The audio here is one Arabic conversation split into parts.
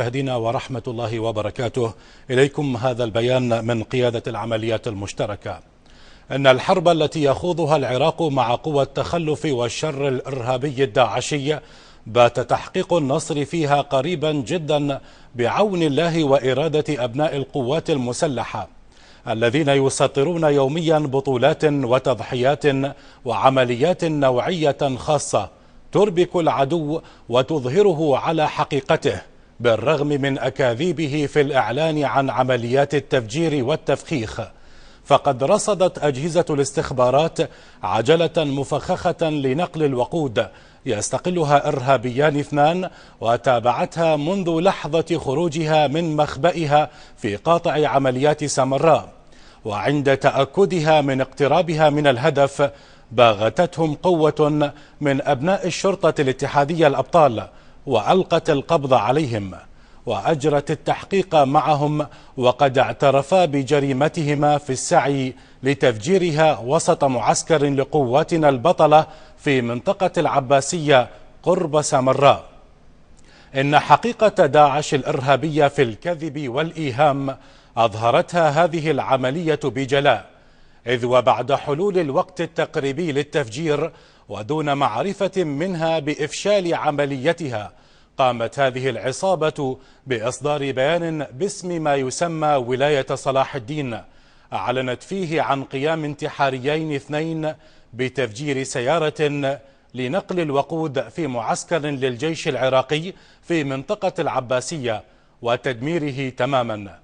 مشاهدينا ورحمة الله وبركاته، إليكم هذا البيان من قيادة العمليات المشتركة. إن الحرب التي يخوضها العراق مع قوى التخلف والشر الإرهابي الداعشي بات تحقيق النصر فيها قريبا جدا بعون الله وإرادة أبناء القوات المسلحة الذين يسطرون يوميا بطولات وتضحيات وعمليات نوعية خاصة تربك العدو وتظهره على حقيقته، بالرغم من أكاذيبه في الإعلان عن عمليات التفجير والتفخيخ. فقد رصدت أجهزة الاستخبارات عجلة مفخخة لنقل الوقود يستقلها إرهابيان اثنان، وتابعتها منذ لحظة خروجها من مخبئها في قاطع عمليات سامراء. وعند تأكدها من اقترابها من الهدف باغتتهم قوة من أبناء الشرطة الاتحادية الأبطال وألقت القبض عليهم وأجرت التحقيق معهم، وقد اعترفا بجريمتهما في السعي لتفجيرها وسط معسكر لقواتنا البطلة في منطقة العباسية قرب سامراء. إن حقيقة داعش الإرهابية في الكذب والإيهام أظهرتها هذه العملية بجلاء، إذ وبعد حلول الوقت التقريبي للتفجير ودون معرفة منها بإفشال عمليتها، قامت هذه العصابة بإصدار بيان باسم ما يسمى ولاية صلاح الدين أعلنت فيه عن قيام انتحاريين اثنين بتفجير سيارة لنقل الوقود في معسكر للجيش العراقي في منطقة العباسية وتدميره تماما.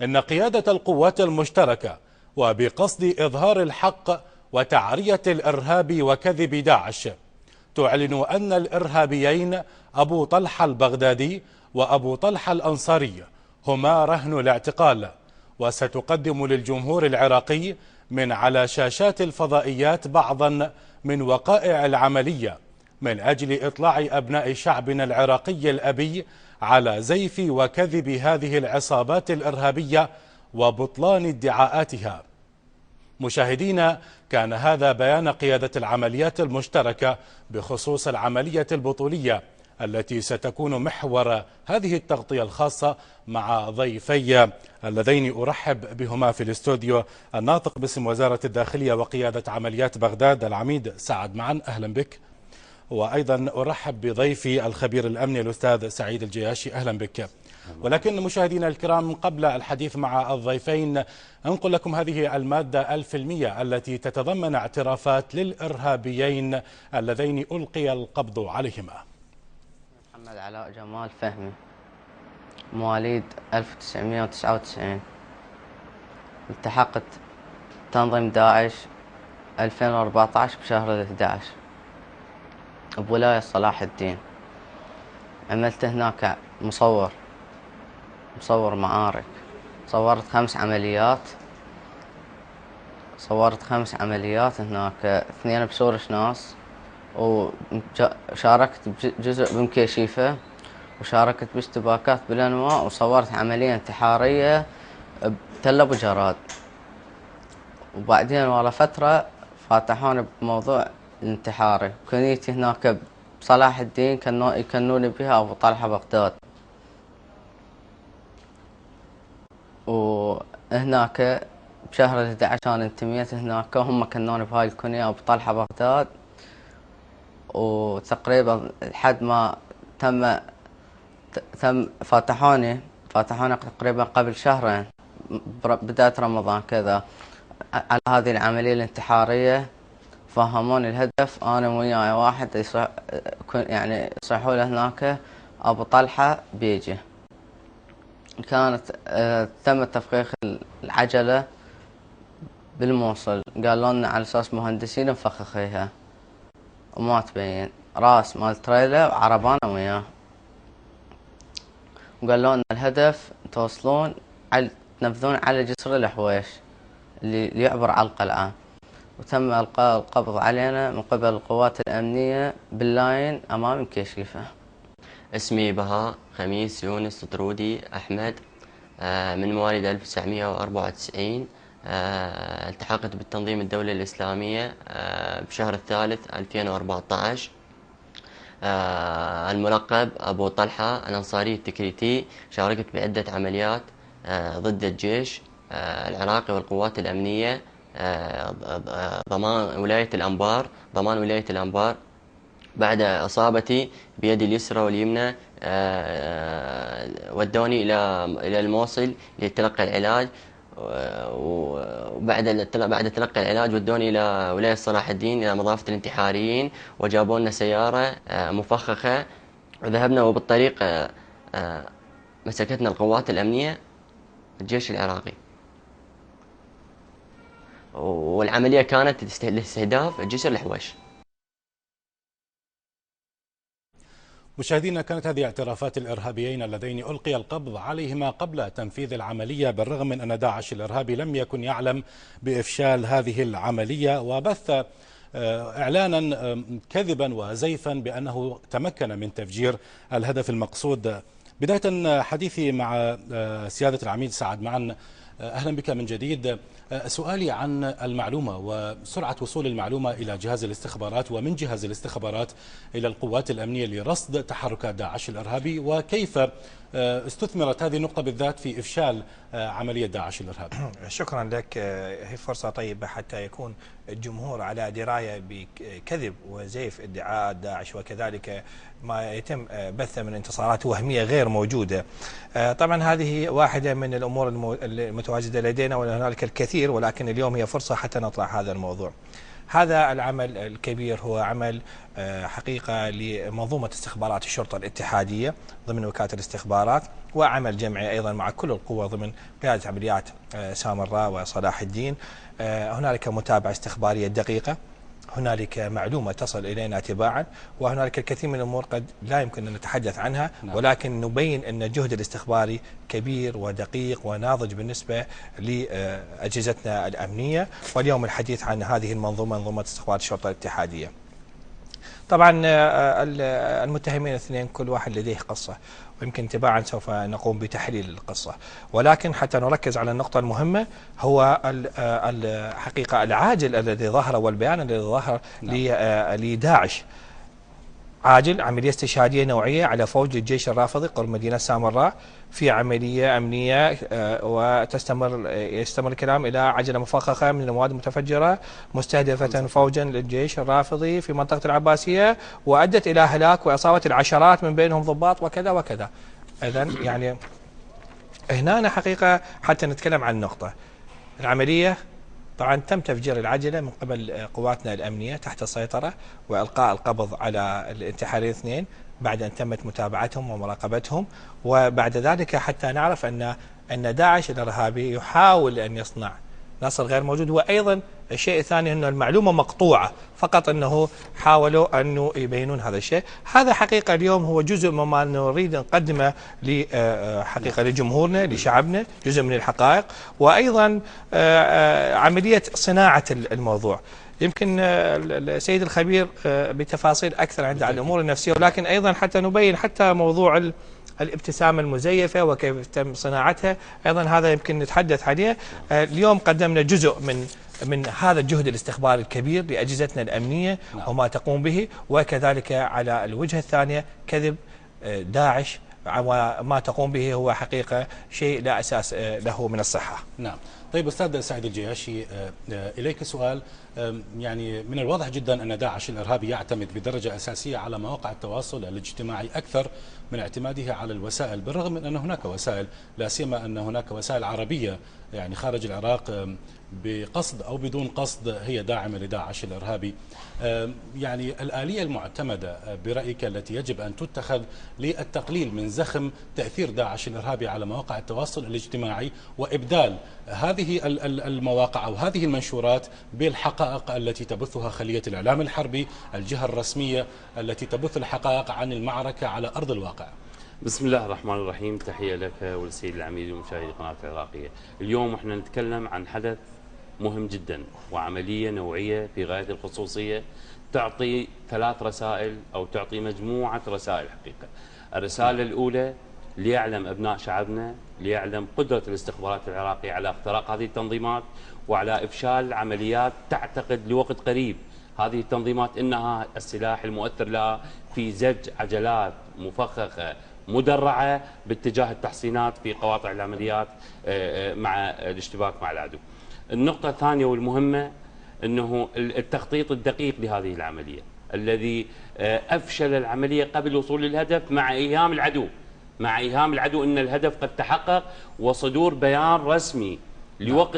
إن قيادة القوات المشتركة وبقصد إظهار الحق وتعرية الإرهاب وكذب داعش تعلن أن الإرهابيين أبو طلحة البغدادي وأبو طلحة الأنصاري هما رهن الاعتقال، وستقدم للجمهور العراقي من على شاشات الفضائيات بعضا من وقائع العملية من أجل إطلاع أبناء شعبنا العراقي الأبي على زيف وكذب هذه العصابات الإرهابية وبطلان ادعاءاتها. مشاهدينا، كان هذا بيان قيادة العمليات المشتركة بخصوص العملية البطولية التي ستكون محور هذه التغطية الخاصة مع ضيفي اللذين أرحب بهما في الاستوديو، الناطق باسم وزارة الداخلية وقيادة عمليات بغداد العميد سعد معن، أهلا بك. وأيضا أرحب بضيفي الخبير الأمني الأستاذ سعيد الجياشي، أهلا بك. ولكن مشاهدينا الكرام، قبل الحديث مع الضيفين أنقل لكم هذه المادة الفيلمية التي تتضمن اعترافات للإرهابيين اللذين ألقي القبض عليهما. محمد علاء جمال فهمي، مواليد 1999، التحقت تنظيم داعش 2014 بشهر 11 بولاية صلاح الدين. عملت هناك مصور معارك، صورت 5 عمليات هناك، 2 بسور شناص، وشاركت بجزء بمكيشيفة، وشاركت باشتباكات بالأنواع، وصورت عملية انتحارية بتل أبو جراد. وبعدين ورا فترة فاتحوني بموضوع الانتحاري، كنيتي هناك بصلاح الدين يكنوني بها أبو طلحة بغداد. وهناك بشهر 11 أنا انتميت هناك، هم كنوني بهاي الكنية أبو طلحة بغداد. وتقريبا لحد ما تم فاتحوني تقريبا قبل شهرين بداية رمضان كذا على هذه العملية الانتحارية. فهموني الهدف، أنا وياي واحد يعني يصيحوا له هناك أبو طلحة بيجي. كانت تم تفخيخ العجلة بالموصل، قالوا لنا على أساس مهندسين نفخخيها وما تبين راس مال تريلا وعربانة وياه. وقالوا لنا الهدف توصلون تنفذون على جسر الحويش اللي يعبر على القلعة. وتم إلقاء القبض علينا من قبل القوات الأمنية باللاين أمام مكيشيفة. اسمي بهاء خميس يونس طرودي أحمد، من مواليد 1994. التحقت بالتنظيم الدولي الإسلامية بشهر الثالث 2014. الملقب أبو طلحة الأنصاري التكريتي. شاركت بعدة عمليات ضد الجيش العراقي والقوات الأمنية، ضمان ولاية الأنبار. بعد إصابتي بيدي اليسرى واليمنى ودوني إلى الموصل لتلقي العلاج، بعد تلقي العلاج ودوني إلى ولاية صلاح الدين إلى مضافة الانتحاريين، وجابوا لنا سيارة مفخخة وذهبنا، وبالطريق مسكتنا القوات الأمنية الجيش العراقي، والعملية كانت لاستهداف جسر الحويش. مشاهدينا، كانت هذه اعترافات الإرهابيين اللذين ألقي القبض عليهما قبل تنفيذ العملية، بالرغم من أن داعش الإرهابي لم يكن يعلم بإفشال هذه العملية، وبث إعلانا كذبا وزيفا بأنه تمكن من تفجير الهدف المقصود. بداية حديثي مع سيادة العميد سعد معا، أهلا بك من جديد. سؤالي عن المعلومة وسرعة وصول المعلومة إلى جهاز الاستخبارات ومن جهاز الاستخبارات إلى القوات الأمنية لرصد تحركات داعش الإرهابي، وكيف استثمرت هذه النقطة بالذات في إفشال عملية داعش الإرهابي. شكرا لك. هي فرصة طيبة حتى يكون الجمهور على دراية بكذب وزيف ادعاءات داعش، وكذلك ما يتم بثه من انتصارات وهمية غير موجودة. طبعا هذه واحدة من الأمور المتواجدة لدينا، وهنالك الكثير، ولكن اليوم هي فرصة حتى نطرح هذا الموضوع. هذا العمل الكبير هو عمل حقيقة لمنظومة استخبارات الشرطة الاتحادية ضمن وكالة الاستخبارات، وعمل جمعي أيضا مع كل القوى ضمن قيادة عمليات سامراء وصلاح الدين. هنالك متابعة استخبارية دقيقة، هنالك معلومة تصل إلينا تباعا، وهنالك الكثير من الأمور قد لا يمكن أن نتحدث عنها، ولكن نبين أن الجهد الاستخباري كبير ودقيق وناضج بالنسبة لأجهزتنا الأمنية. واليوم الحديث عن هذه المنظومة، منظومة استخبارات الشرطة الاتحادية. طبعا المتهمين الاثنين كل واحد لديه قصة، ويمكن تباعا سوف نقوم بتحليل القصة، ولكن حتى نركز على النقطة المهمة هو الحقيقة العاجل الذي ظهر والبيان الذي ظهر لداعش. عاجل عملية استشهادية نوعية على فوج الجيش الرافضي قرب مدينة سامراء، في عملية أمنية يستمر الكلام إلى عجلة مفخخة من المواد المتفجرة مستهدفة فوجا للجيش الرافضي في منطقة العباسية، وأدت إلى هلاك وإصابة العشرات من بينهم ضباط وكذا وكذا. إذن يعني هنا حقيقة حتى نتكلم عن النقطة العملية. طبعا تم تفجير العجلة من قبل قواتنا الأمنية تحت السيطرة، وإلقاء القبض على الانتحاريين الاثنين بعد أن تمت متابعتهم ومراقبتهم. وبعد ذلك حتى نعرف أن داعش الإرهابي يحاول أن يصنع نصر غير موجود. وأيضا الشيء الثاني أنه المعلومة مقطوعة، فقط أنه حاولوا أن يبينون هذا الشيء. هذا حقيقة اليوم هو جزء مما نريد نقدمه حقيقة لجمهورنا لشعبنا، جزء من الحقائق، وأيضا عملية صناعة الموضوع. يمكن السيد الخبير بتفاصيل أكثر عند الأمور النفسية، ولكن أيضا حتى نبين حتى موضوع الابتسامة المزيفة وكيف تم صناعتها، أيضا هذا يمكن نتحدث عليه. اليوم قدمنا جزء من هذا الجهد الاستخباري الكبير لأجهزتنا الأمنية وما تقوم به، وكذلك على الوجهة الثانية كذب داعش وما تقوم به هو حقيقة شيء لا أساس له من الصحة. نعم. طيب أستاذ سعيد الجياشي، إليك سؤال. يعني من الواضح جدا أن داعش الإرهابي يعتمد بدرجة أساسية على مواقع التواصل الاجتماعي أكثر من اعتماده على الوسائل، بالرغم من أن هناك وسائل، لا سيما أن هناك وسائل عربية يعني خارج العراق بقصد أو بدون قصد هي داعمة لداعش الإرهابي. يعني الآلية المعتمدة برأيك التي يجب أن تتخذ للتقليل من زخم تأثير داعش الإرهابي على مواقع التواصل الاجتماعي، وإبدال هذه المواقع أو هذه المنشورات بالحقائق التي تبثها خلية الإعلام الحربي، الجهة الرسمية التي تبث الحقائق عن المعركة على أرض الواقع؟ بسم الله الرحمن الرحيم. تحية لك وللسيد العميد ومشاهدي قناة العراقية. اليوم احنا نتكلم عن حدث مهم جدا وعملية نوعية في غاية الخصوصية، تعطي 3 رسائل أو تعطي مجموعة رسائل حقيقة. الرسالة الأولى ليعلم أبناء شعبنا، ليعلم قدرة الاستخبارات العراقية على اختراق هذه التنظيمات وعلى إفشال عمليات تعتقد لوقت قريب هذه التنظيمات إنها السلاح المؤثر لها في زج عجلات مفخخة مدرعة باتجاه التحصينات في قواطع العمليات مع الاشتباك مع العدو. النقطة الثانية والمهمة أنه التخطيط الدقيق لهذه العملية الذي أفشل العملية قبل الوصول للهدف مع إيهام العدو أن الهدف قد تحقق، وصدور بيان رسمي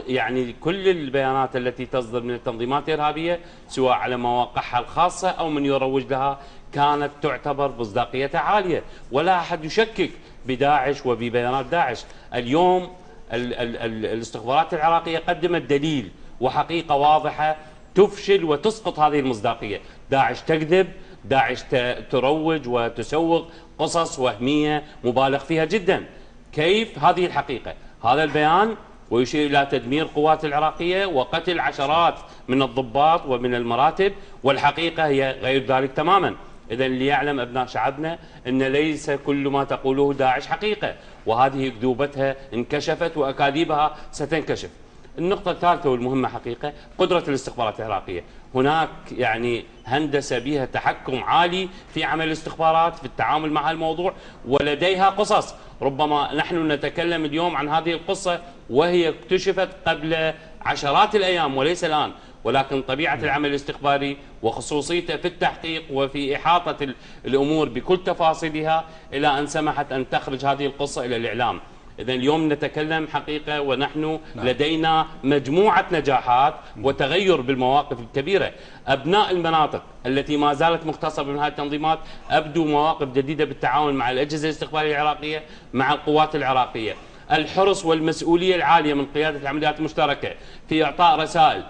يعني كل البيانات التي تصدر من التنظيمات الإرهابية سواء على مواقعها الخاصة أو من يروج لها كانت تعتبر مصداقيتها عالية، ولا أحد يشكك بداعش وببيانات داعش. اليوم الاستخبارات العراقية قدمت دليل وحقيقة واضحة تفشل وتسقط هذه المصداقية. داعش تكذب، داعش تروج وتسوق قصص وهمية مبالغ فيها جدا. كيف هذه الحقيقة؟ هذا البيان ويشير إلى تدمير قوات العراقية وقتل عشرات من الضباط ومن المراتب، والحقيقة هي غير ذلك تماما. إذن ليعلم أبناء شعبنا أن ليس كل ما تقوله داعش حقيقة، وهذه كذوبتها انكشفت وأكاذيبها ستنكشف. النقطة الثالثة والمهمة حقيقة قدرة الاستخبارات العراقية. هناك يعني هندسة بها تحكم عالي في عمل الاستخبارات في التعامل مع الموضوع، ولديها قصص ربما نحن نتكلم اليوم عن هذه القصة وهي اكتشفت قبل عشرات الأيام وليس الآن، ولكن طبيعة العمل الاستخباري وخصوصيته في التحقيق وفي إحاطة الأمور بكل تفاصيلها إلى أن سمحت أن تخرج هذه القصة إلى الإعلام. إذن اليوم نتكلم حقيقة ونحن لدينا مجموعة نجاحات وتغير بالمواقف الكبيرة. أبناء المناطق التي ما زالت مغتصبة من هذه التنظيمات أبدوا مواقف جديدة بالتعاون مع الأجهزة الاستخبارية العراقية مع القوات العراقية. الحرص والمسؤولية العالية من قيادة العمليات المشتركة في إعطاء رسائل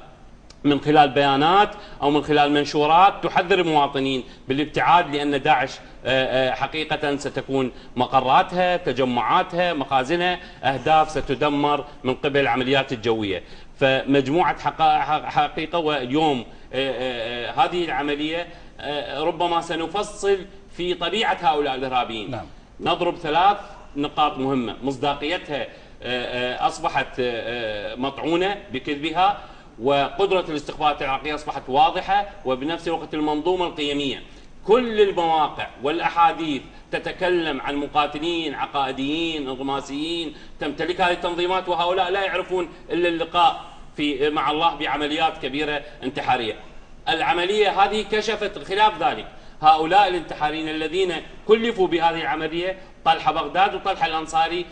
من خلال بيانات أو من خلال منشورات تحذر المواطنين بالابتعاد، لأن داعش حقيقة ستكون مقراتها، تجمعاتها، مخازنها، أهداف ستدمر من قبل العمليات الجوية. فمجموعة حقيقة. واليوم هذه العملية ربما سنفصل في طبيعة هؤلاء الإرهابيين. نضرب 3 نقاط مهمة. مصداقيتها أصبحت مطعونة بكذبها، وقدرة الاستخبارات العراقية أصبحت واضحة، وبنفس الوقت المنظومة القيمية. كل المواقع والأحاديث تتكلم عن مقاتلين عقائديين انغماسيين تمتلك هذه التنظيمات، وهؤلاء لا يعرفون إلا اللقاء مع الله بعمليات كبيرة انتحارية. العملية هذه كشفت خلاف ذلك. هؤلاء الانتحاريين الذين كلفوا بهذه العملية طلحة بغداد وطلحة الأنصاري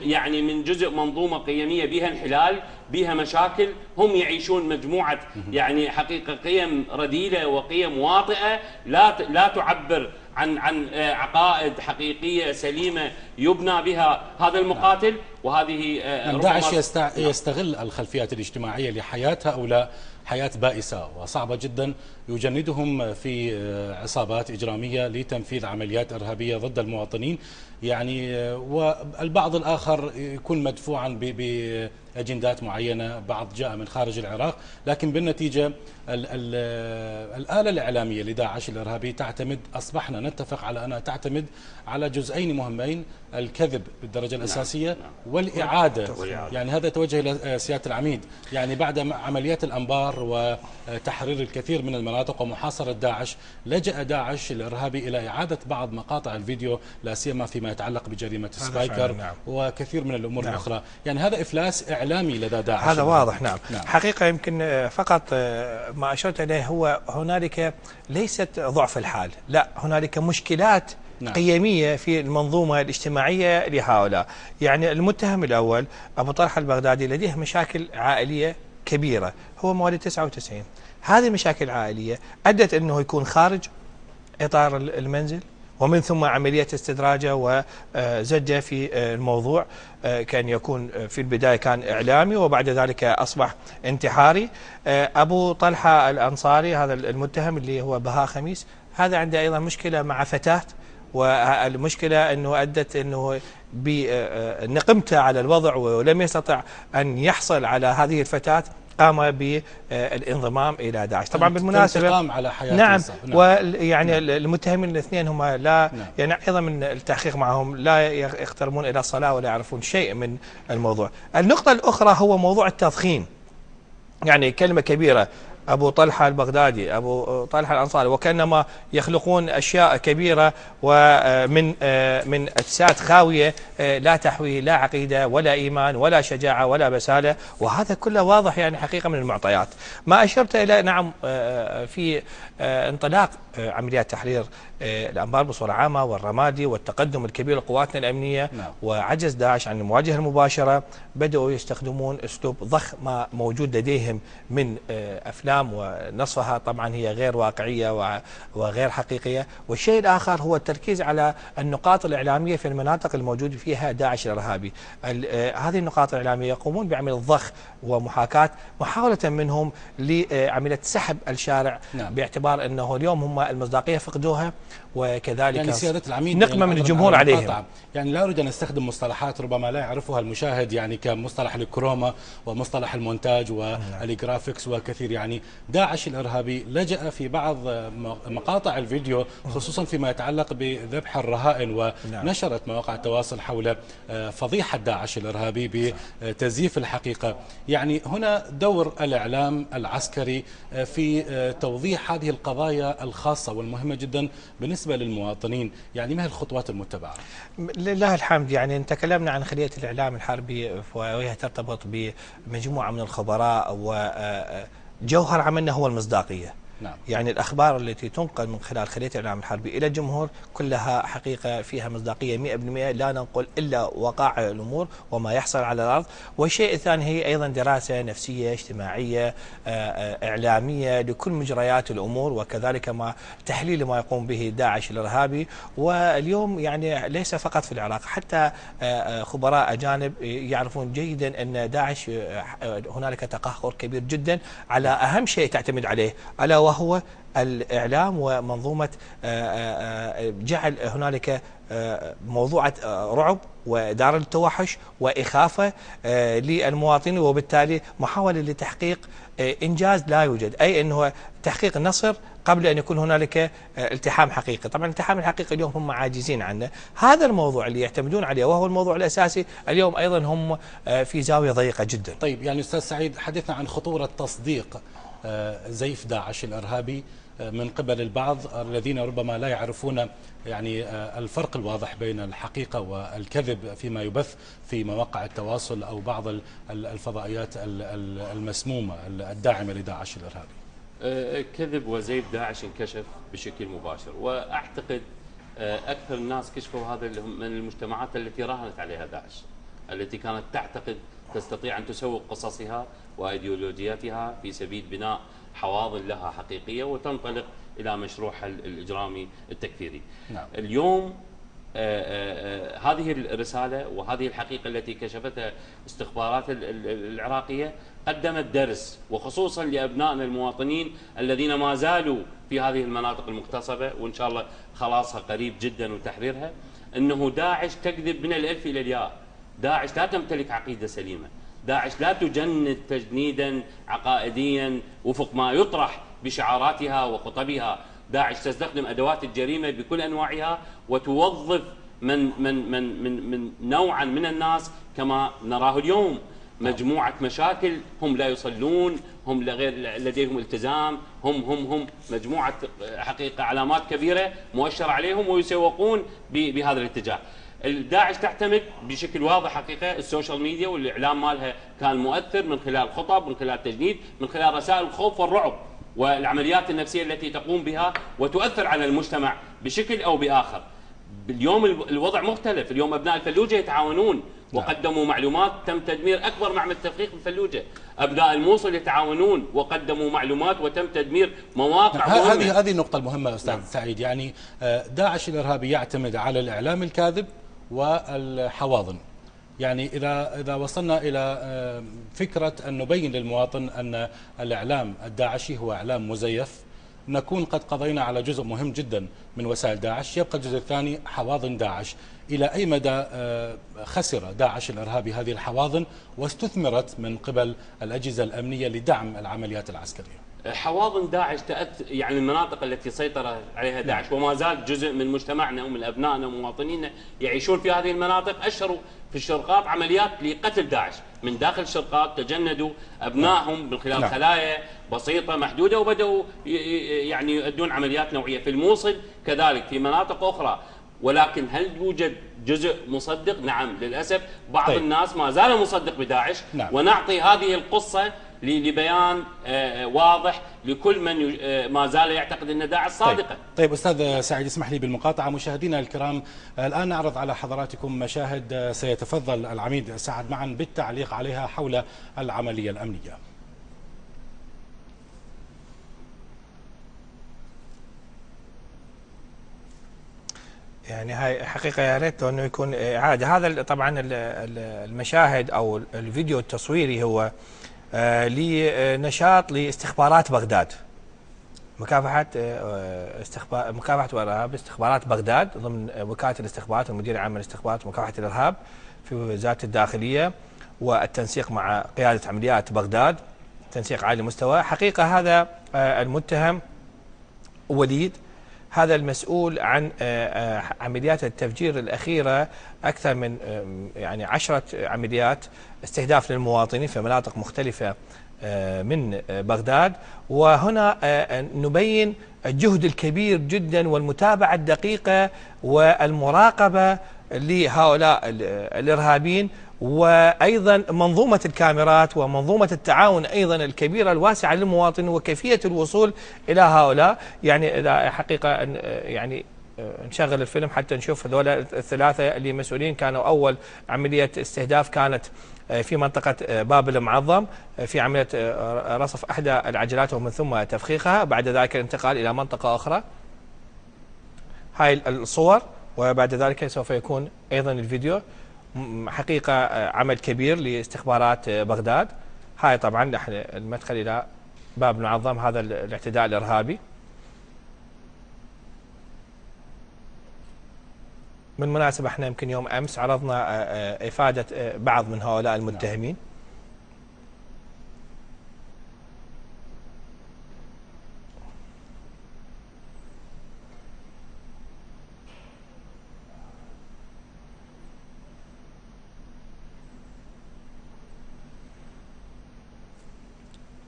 يعني من جزء منظومة قيمية بها انحلال، بها مشاكل، هم يعيشون مجموعة يعني حقيقة قيم رديئة وقيم واطئة لا تعبر عن عقائد حقيقية سليمة يبنى بها هذا المقاتل. وهذه داعش يستغل الخلفيات الاجتماعية لحياة هؤلاء حياة بائسة وصعبة جدا، يجندهم في عصابات إجرامية لتنفيذ عمليات إرهابية ضد المواطنين يعني، والبعض الآخر يكون مدفوعا بأجندات معينة، بعض جاء من خارج العراق، لكن بالنتيجة الآلة الإعلامية لداعش الإرهابي تعتمد، أصبحنا نتفق على أنها تعتمد على جزئين مهمين: الكذب بالدرجة الأساسية والإعادة. يعني هذا توجه إلى سيادة العميد، يعني بعد عمليات الأنبار وتحرير الكثير من المناطق ومحاصرة داعش، لجأ داعش الإرهابي إلى إعادة بعض مقاطع الفيديو، لا سيما فيما يتعلق بجريمة سبايكر وكثير من الأمور الأخرى. يعني هذا إفلاس إعلامي لدى داعش. هذا واضح. نعم. حقيقة يمكن فقط ما أشرت إليه هو هنالك ليست ضعف الحال، لا، هنالك مشكلات قيمية في المنظومة الاجتماعية لهؤلاء. يعني المتهم الأول أبو طلحة البغدادي لديه مشاكل عائلية كبيرة، هو مواليد 99. هذه المشاكل العائلية أدت أنه يكون خارج إطار المنزل، ومن ثم عملية استدراجه وزجه في الموضوع. كان يكون في البداية كان إعلامي وبعد ذلك أصبح انتحاري. أبو طلحة الأنصاري هذا المتهم اللي هو بهاء خميس، هذا عنده أيضا مشكلة مع فتاة، والمشكلة أنه أدت أنه بنقمته على الوضع ولم يستطع أن يحصل على هذه الفتاة، قام بالانضمام إلى داعش. طبعا بالمناسبة على حياة نعم. ويعني المتهمين الاثنين هم لا يعني أيضا من التحقيق معهم لا يقتربون إلى الصلاة ولا يعرفون شيء من الموضوع. النقطة الأخرى هو موضوع التضخيم، يعني كلمة كبيرة. أبو طلحة البغدادي، أبو طلحة الأنصاري، وكأنما يخلقون أشياء كبيرة ومن أجساد خاوية لا تحوي لا عقيدة ولا إيمان ولا شجاعة ولا بسالة، وهذا كله واضح يعني حقيقة من المعطيات. ما أشرت إلى نعم في انطلاق عمليات تحرير الأنبار بصورة عامة والرمادي والتقدم الكبير لقواتنا الأمنية وعجز داعش عن المواجهة المباشرة، بدأوا يستخدمون أسلوب ضخ ما موجود لديهم من أفلام ونصفها طبعا هي غير واقعية وغير حقيقية. والشيء الآخر هو التركيز على النقاط الإعلامية في المناطق الموجود فيها داعش الإرهابي. هذه النقاط الإعلامية يقومون بعمل ضخ ومحاكاة محاولة منهم لعملية سحب الشارع باعتبار أنه اليوم هم المصداقية فقدوها، وكذلك يعني سيادة العميد نقمة من الجمهور عليهم. يعني لا أريد أن أستخدم مصطلحات ربما لا يعرفها المشاهد، يعني كمصطلح الكروما ومصطلح المونتاج والجرافيكس وكثير. يعني داعش الإرهابي لجأ في بعض مقاطع الفيديو خصوصا فيما يتعلق بذبح الرهائن، ونشرت مواقع التواصل حول فضيحة داعش الإرهابي بتزييف الحقيقة. يعني هنا دور الإعلام العسكري في توضيح هذه القضايا الخاصة والمهمة جدا بالنسبة للمواطنين. يعني ما هي الخطوات المتبعة؟ لله الحمد. يعني تكلمنا عن خلية الإعلام الحربي وهي ترتبط بمجموعة من الخبراء، وجوهر عملنا هو المصداقية. نعم. يعني الأخبار التي تنقل من خلال خلية الإعلام الحربي إلى الجمهور كلها حقيقة فيها مصداقية 100%، لا ننقل إلا وقائع الأمور وما يحصل على الأرض. والشيء الثاني هي أيضا دراسة نفسية اجتماعية إعلامية لكل مجريات الأمور، وكذلك ما تحليل ما يقوم به داعش الإرهابي. واليوم يعني ليس فقط في العراق، حتى خبراء أجانب يعرفون جيدا أن داعش هنالك تقهقر كبير جدا على أهم شيء تعتمد عليه، ألا وهو الإعلام ومنظومة جعل هنالك موضوعة رعب ودار التوحش وإخافة للمواطنين، وبالتالي محاولة لتحقيق إنجاز لا يوجد، أي أنه تحقيق النصر قبل أن يكون هنالك التحام حقيقي. طبعا الالتحام الحقيقي اليوم هم عاجزين عنه. هذا الموضوع اللي يعتمدون عليه وهو الموضوع الأساسي اليوم أيضا هم في زاوية ضيقة جدا. طيب يعني أستاذ سعيد، حدثنا عن خطورة تصديق زيف داعش الإرهابي من قبل البعض الذين ربما لا يعرفون يعني الفرق الواضح بين الحقيقة والكذب فيما يبث في مواقع التواصل أو بعض الفضائيات المسمومة الداعمة لداعش الإرهابي. كذب وزيف داعش انكشف بشكل مباشر، وأعتقد أكثر الناس كشفوا هذا من المجتمعات التي راهنت عليها داعش، التي كانت تعتقد تستطيع أن تسوق قصصها وأيديولوجياتها في سبيل بناء حواضن لها حقيقية وتنطلق إلى مشروعها الإجرامي التكفيري. نعم. اليوم هذه الرسالة وهذه الحقيقة التي كشفتها استخبارات العراقية قدمت درس، وخصوصا لأبنائنا المواطنين الذين ما زالوا في هذه المناطق المغتصبة، وإن شاء الله خلاصها قريب جدا وتحريرها، أنه داعش تكذب من الألف إلى الياء. داعش لا تمتلك عقيدة سليمة، داعش لا تجند تجنيدا عقائديا وفق ما يطرح بشعاراتها وخطبها. داعش تستخدم أدوات الجريمة بكل أنواعها وتوظف من نوعا من الناس كما نراه اليوم، مجموعة مشاكل، هم لا يصلون، هم غير لديهم التزام، هم مجموعة حقيقة علامات كبيرة مؤشر عليهم ويسوقون بهذا الاتجاه. داعش تعتمد بشكل واضح حقيقة السوشيال ميديا، والإعلام مالها كان مؤثر من خلال خطب، من خلال تجنيد، من خلال رسائل الخوف والرعب والعمليات النفسية التي تقوم بها وتؤثر على المجتمع بشكل أو بآخر. اليوم الوضع مختلف، اليوم أبناء الفلوجة يتعاونون وقدموا معلومات، تم تدمير أكبر معمل تدقيق في الفلوجة. أبناء الموصل يتعاونون وقدموا معلومات وتم تدمير مواقع مهمة. هذه النقطة المهمة أستاذ سعيد. يعني داعش الإرهابي يعتمد على الإعلام الكاذب والحواضن. يعني إذا وصلنا إلى فكرة أن نبين للمواطن أن الإعلام الداعشي هو إعلام مزيف، نكون قد قضينا على جزء مهم جدا من وسائل داعش. يبقى الجزء الثاني حواضن داعش. إلى أي مدى خسر داعش الإرهابي هذه الحواضن واستثمرت من قبل الأجهزة الأمنية لدعم العمليات العسكرية؟ حواضن داعش يعني المناطق التي سيطر عليها داعش وما زال جزء من مجتمعنا ومن ابنائنا ومواطنينا يعيشون في هذه المناطق، اشهروا في الشرقاط عمليات لقتل داعش من داخل الشرقاط، تجندوا ابنائهم من خلال خلايا بسيطه محدوده وبداوا يعني يؤدون عمليات نوعيه في الموصل كذلك في مناطق اخرى. ولكن هل يوجد جزء مصدق؟ نعم للاسف بعض الناس ما زال مصدق بداعش. ونعطي هذه القصه لبيان واضح لكل من ما زال يعتقد ان داعش صادقه. طيب استاذ سعيد اسمح لي بالمقاطعه. مشاهدينا الكرام الان نعرض على حضراتكم مشاهد سيتفضل العميد سعد معا بالتعليق عليها حول العمليه الامنيه. يعني هاي حقيقة يا ريت انه يكون اعادة. هذا طبعا المشاهد او الفيديو التصويري هو لنشاط لاستخبارات بغداد، مكافحة وإرهاب استخبارات بغداد ضمن وكالة الاستخبارات المدير العام للاستخبارات ومكافحة الإرهاب في وزارة الداخلية والتنسيق مع قيادة عمليات بغداد، تنسيق عالي المستوى. حقيقة هذا المتهم وليد هذا المسؤول عن عمليات التفجير الأخيرة، أكثر من يعني 10 عمليات استهداف للمواطنين في مناطق مختلفة من بغداد. وهنا نبين الجهد الكبير جدا والمتابعة الدقيقة والمراقبة لهؤلاء الإرهابيين، وأيضا منظومة الكاميرات ومنظومة التعاون أيضا الكبيرة الواسعة للمواطنين وكيفية الوصول إلى هؤلاء. يعني إذا حقيقة يعني نشغل الفيلم حتى نشوف هذول الثلاثة اللي مسؤولين. كانوا أول عملية استهداف كانت في منطقة باب المعظم في عملية رصف إحدى العجلات ومن ثم تفخيخها، بعد ذلك الانتقال إلى منطقة أخرى. هاي الصور وبعد ذلك سوف يكون أيضا الفيديو. حقيقة عمل كبير لاستخبارات بغداد. هاي طبعا المدخل إلى باب المعظم، هذا الاعتداء الإرهابي. بالمناسبة احنا يمكن يوم أمس عرضنا إفادة بعض من هؤلاء المتهمين.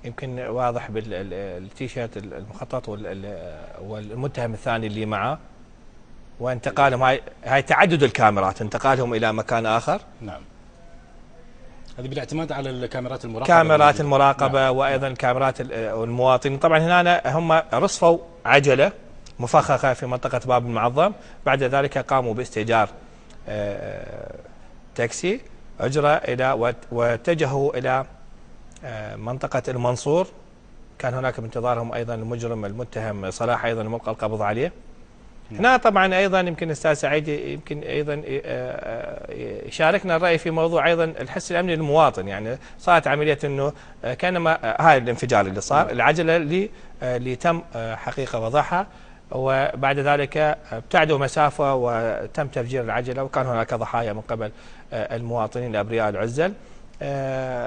يمكن واضح بالتيشيرت المخطط والمتهم الثاني اللي معه، وانتقالهم هاي تعدد الكاميرات، انتقالهم الى مكان اخر. نعم. هذه بالاعتماد على الكاميرات المراقبه. كاميرات المراقبه. نعم. وايضا كاميرات المواطنين. طبعا هنا هم رصفوا عجله مفخخه في منطقه باب المعظم، بعد ذلك قاموا باستئجار تاكسي اجره الى واتجهوا الى منطقة المنصور. كان هناك بانتظارهم أيضا المجرم المتهم صلاح أيضا ملقى القبض عليه. هنا طبعا أيضا يمكن أستاذ سعيد يمكن أيضا يشاركنا الرأي في موضوع أيضا الحس الأمني للمواطن. يعني صارت عملية أنه كانما هاي الانفجار اللي صار، العجلة اللي تم حقيقة وضعها، وبعد ذلك ابتعدوا مسافة وتم تفجير العجلة، وكان هناك ضحايا من قبل المواطنين الأبرياء العزل.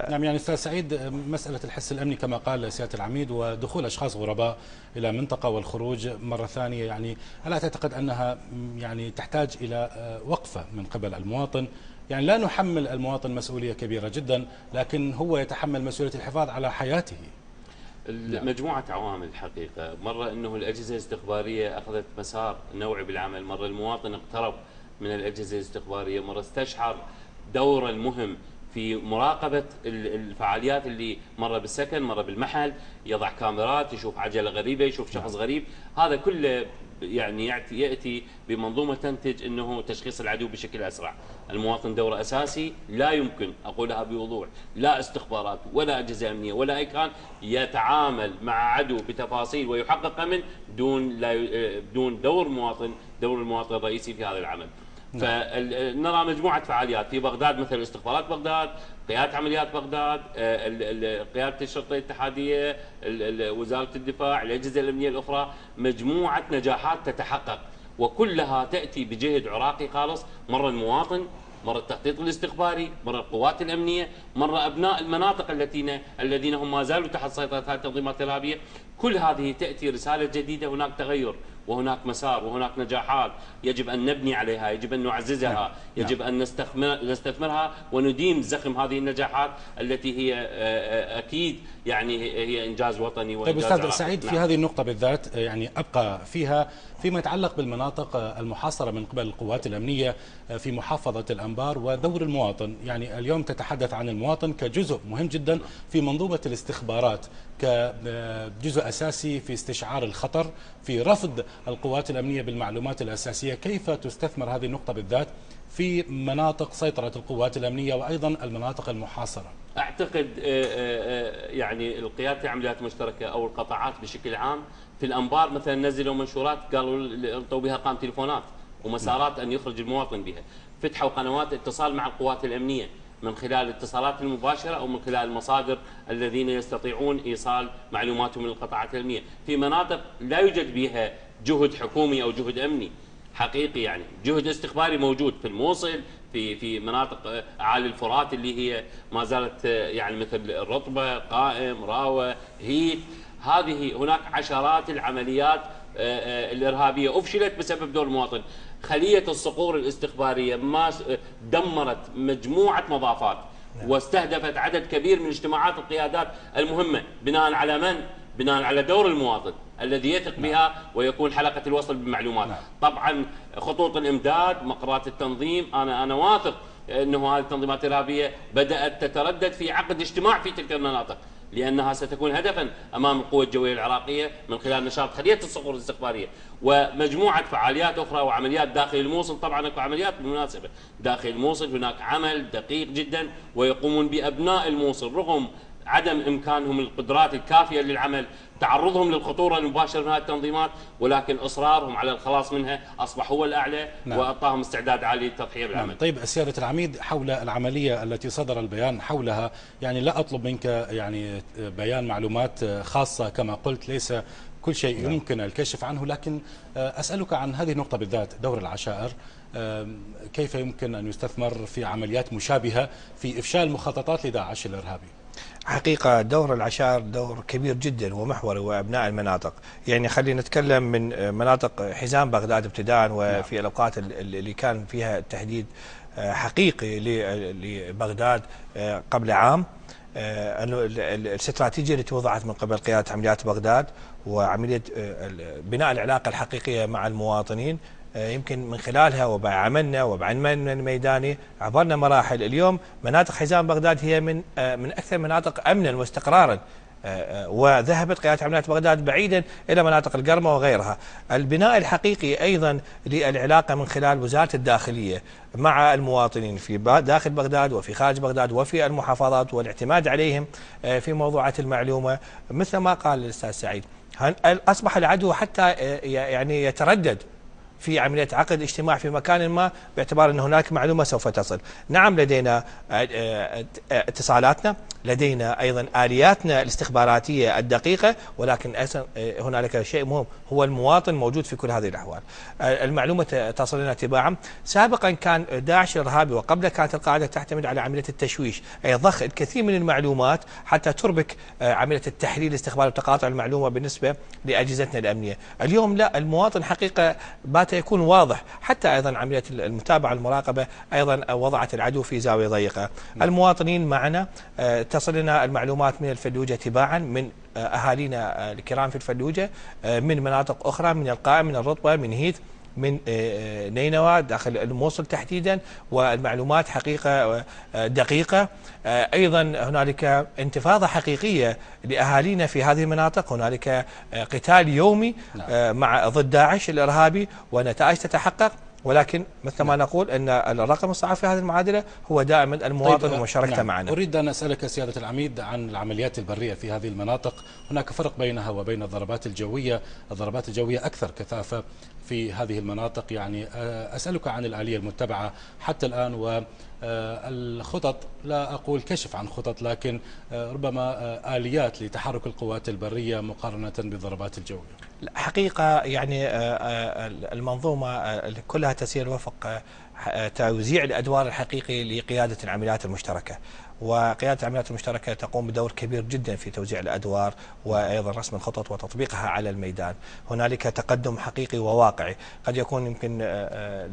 نعم. يعني أستاذ سعيد مسألة الحس الأمني كما قال سيادة العميد ودخول أشخاص غرباء إلى منطقة والخروج مرة ثانية، يعني ألا تعتقد أنها يعني تحتاج إلى وقفة من قبل المواطن؟ يعني لا نحمل المواطن مسؤولية كبيرة جدا، لكن هو يتحمل مسؤولية الحفاظ على حياته. مجموعة عوامل حقيقة. مرة أنه الأجهزة الاستخبارية أخذت مسار نوعي بالعمل، مرة المواطن اقترب من الأجهزة الاستخبارية، مرة استشعر دور المهم في مراقبة الفعاليات اللي مرة بالسكن مرة بالمحل، يضع كاميرات، يشوف عجلة غريبة، يشوف شخص غريب. هذا كله يعني يأتي بمنظومة تنتج أنه تشخيص العدو بشكل أسرع. المواطن دوره أساسي، لا يمكن أقولها بوضوح، لا استخبارات ولا أجهزة أمنية ولا أي كان يتعامل مع عدو بتفاصيل ويحقق أمن دون دور المواطن الرئيسي في هذا العمل. فنرى مجموعة فعاليات في بغداد مثل استخبارات بغداد، قيادة عمليات بغداد، قيادة الشرطة الاتحادية، وزارة الدفاع، الأجهزة الأمنية الأخرى، مجموعة نجاحات تتحقق وكلها تأتي بجهد عراقي خالص. مرة المواطن مرة التخطيط الاستخباري، مرة القوات الأمنية، مرة أبناء المناطق الذين هم ما زالوا تحت سيطرة هذه التنظيمات الإرهابية. كل هذه تأتي رسالة جديدة، هناك تغير وهناك مسار وهناك نجاحات يجب أن نبني عليها، يجب أن نعززها، يجب أن نستثمرها ونديم زخم هذه النجاحات التي هي أكيد يعني هي إنجاز وطني وإنجاز طيب أستاذ سعيد، في نعم. هذه النقطة بالذات يعني أبقى فيها فيما يتعلق بالمناطق المحاصرة من قبل القوات الأمنية في محافظة الأنبار ودور المواطن. يعني اليوم تتحدث عن المواطن كجزء مهم جدا في منظومة الاستخبارات، كجزء أساسي في استشعار الخطر، في رفض القوات الأمنية بالمعلومات الأساسية. كيف تستثمر هذه النقطة بالذات في مناطق سيطرة القوات الأمنية وأيضا المناطق المحاصرة؟ أعتقد يعني القيادة العمليات المشتركة أو القطاعات بشكل عام في الأنبار مثلا نزلوا منشورات قالوا الطوا بها ارقام تليفونات ومسارات أن يخرج المواطن بها، فتحوا قنوات اتصال مع القوات الأمنية من خلال الاتصالات المباشرة أو من خلال المصادر الذين يستطيعون إيصال معلوماتهم للقطاعات الأمنية في مناطق لا يوجد بها جهد حكومي أو جهد أمني حقيقي. يعني جهد استخباري موجود في الموصل، في مناطق اعالي الفرات اللي هي ما زالت يعني مثل الرطبه، قائم، راوه، هيت. هذه هناك عشرات العمليات الارهابيه افشلت بسبب دور المواطن. خليه الصقور الاستخباريه ما دمرت مجموعه مضافات واستهدفت عدد كبير من اجتماعات القيادات المهمه، بناء على من؟ بناء على دور المواطن الذي يثق بها ويكون حلقة الوصل بالمعلومات. طبعا خطوط الإمداد، مقرات التنظيم، أنا واثق أنه هذه التنظيمات الإرهابية بدأت تتردد في عقد اجتماع في تلك المناطق، لأنها ستكون هدفا أمام القوى الجوية العراقية من خلال نشاط خلية الصقور الاستخبارية ومجموعة فعاليات أخرى وعمليات داخل الموصل. طبعا اكو عمليات بالمناسبة داخل الموصل، هناك عمل دقيق جدا ويقومون بأبناء الموصل رغم عدم إمكانهم القدرات الكافية للعمل، تعرضهم للخطورة المباشرة من هذه التنظيمات، ولكن إصرارهم على الخلاص منها أصبح هو الأعلى. نعم. وأعطاهم استعداد عالي للتضحية بالعمل. نعم. طيب سيادة العميد، حول العملية التي صدر البيان حولها، يعني لا أطلب منك يعني بيان معلومات خاصة كما قلت، ليس كل شيء يمكن الكشف عنه، لكن أسألك عن هذه النقطة بالذات، دور العشائر كيف يمكن أن يستثمر في عمليات مشابهة في إفشال مخططات لداعش الإرهابي؟ حقيقة دور العشائر دور كبير جدا ومحوري، وأبناء المناطق. يعني خلينا نتكلم من مناطق حزام بغداد ابتداء، وفي الأوقات اللي كان فيها التهديد حقيقي لبغداد قبل عام. الاستراتيجية التي وضعت من قبل قيادة عمليات بغداد وعملية بناء العلاقة الحقيقية مع المواطنين، يمكن من خلالها وبعملنا وبعملنا الميداني عبرنا مراحل. اليوم مناطق حزام بغداد هي من أكثر مناطق أمنا واستقرارا، وذهبت قيادة عمليات بغداد بعيدا إلى مناطق القرمة وغيرها. البناء الحقيقي أيضا للعلاقة من خلال وزارة الداخلية مع المواطنين في داخل بغداد وفي خارج بغداد وفي المحافظات، والاعتماد عليهم في موضوعات المعلومة. مثل ما قال الأستاذ سعيد، أصبح العدو حتى يعني يتردد في عملية عقد اجتماع في مكان ما باعتبار أن هناك معلومة سوف تصل. نعم لدينا اتصالاتنا، لدينا أيضا آلياتنا الاستخباراتية الدقيقة، ولكن هنالك شيء مهم هو المواطن موجود في كل هذه الأحوال. المعلومة تصل لنا تباعا. سابقا كان داعش الإرهابي وقبل كانت القاعدة تعتمد على عملية التشويش، أي ضخ الكثير من المعلومات حتى تربك عملية التحليل الاستخباري وتقاطع المعلومة بالنسبة لأجهزتنا الأمنية. اليوم لا، المواطن حقيقة بات يكون واضح. حتى أيضا عملية المتابعة المراقبة أيضا وضعت العدو في زاوية ضيقة. المواطنين معنا، تصل لنا المعلومات من الفلوجة تباعا، من أهالينا الكرام في الفلوجة، من مناطق أخرى، من القائم، من الرطبة، من هيت، من نينوى داخل الموصل تحديدا، والمعلومات حقيقة دقيقة. أيضا هنالك انتفاضة حقيقية لأهالينا في هذه المناطق، هنالك قتال يومي مع ضد داعش الإرهابي ونتائج تتحقق. ولكن مثل ما نقول أن الرقم الصعب في هذه المعادلة هو دائما المواطن ومشاركته معنا. أريد أن أسألك سيادة العميد عن العمليات البرية في هذه المناطق. هناك فرق بينها وبين الضربات الجوية. الضربات الجوية أكثر كثافة في هذه المناطق. يعني أسألك عن الآلية المتبعة حتى الآن والخطط، لا أقول كشف عن خطط، لكن ربما آليات لتحرك القوات البرية مقارنة بالضربات الجوية. حقيقة يعني المنظومة كلها تسير وفق توزيع الأدوار الحقيقي لقيادة العمليات المشتركة. وقيادة العمليات المشتركة تقوم بدور كبير جدا في توزيع الأدوار وأيضا رسم الخطط وتطبيقها على الميدان. هنالك تقدم حقيقي وواقعي. قد يكون يمكن